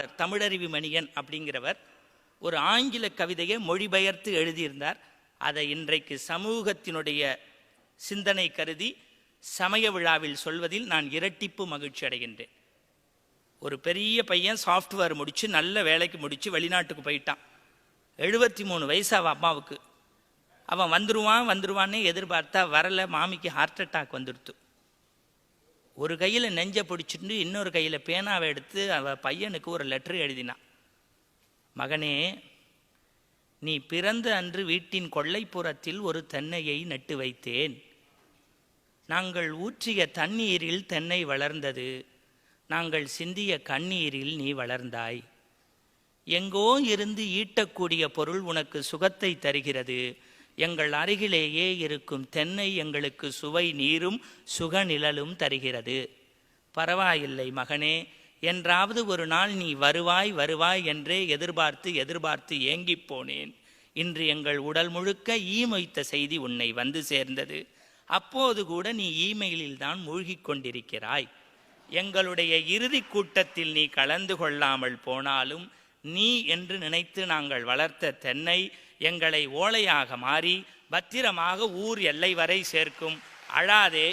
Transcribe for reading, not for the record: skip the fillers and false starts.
எழுத்தாளர் தமிழருவி மணியன் அப்படிங்கிறவர் ஒரு ஆங்கில கவிதையை மொழிபெயர்த்து எழுதியிருந்தார். அதை இன்றைக்கு சமூகத்தினுடைய சிந்தனை கருதி சமய விழாவில் சொல்வதில் நான் இரட்டிப்பு மகிழ்ச்சி அடைகின்றேன். ஒரு பெரிய பையன் சாஃப்ட்வேர் முடித்து நல்ல வேலைக்கு முடித்து வெளிநாட்டுக்கு போயிட்டான். 73 வயசு அவன் அம்மாவுக்கு. அவன் வந்துருவான்னு எதிர்பார்த்தா வரலை. மாமிக்கு ஹார்ட் அட்டாக் வந்துடுத்து. ஒரு கையில் நெஞ்சை பிடிச்சிட்டு இன்னொரு கையில் பேனாவை எடுத்து அவன் பையனுக்கு ஒரு லெட்டர் எழுதினான். மகனே, நீ பிறந்த அன்று வீட்டின் கொல்லைப்புறத்தில் ஒரு தென்னையை நட்டு வைத்தேன். நாங்கள் ஊற்றிய தண்ணீரில் தென்னை வளர்ந்தது. நாங்கள் சிந்திய கண்ணீரில் நீ வளர்ந்தாய். எங்கோ இருந்து ஈட்டக்கூடிய பொருள் உனக்கு சுகத்தை தருகிறது. எங்கள் அருகிலேயே இருக்கும் தென்னை எங்களுக்கு சுவை நீரும் சுகநிழலும் தருகிறது. பரவாயில்லை மகனே, என்றாவது ஒரு நாள் நீ வருவாய் என்றே எதிர்பார்த்து ஏங்கிப் போனேன். இன்று எங்கள் உடல் முழுக்க ஈமொய்த்த செய்தி உன்னை வந்து சேர்ந்தது. அப்போது கூட நீ இமெயிலில் தான் மூழ்கிக் கொண்டிருக்கிறாய். எங்களுடைய இறுதி கூட்டத்தில் நீ கலந்து கொள்ளாமல் போனாலும் நீ என்று நினைத்து நாங்கள் வளர்த்த தென்னை எங்களை ஓலையாக மாறி பத்திரமாக ஊர் எல்லை வரை சேர்க்கும். அழாதே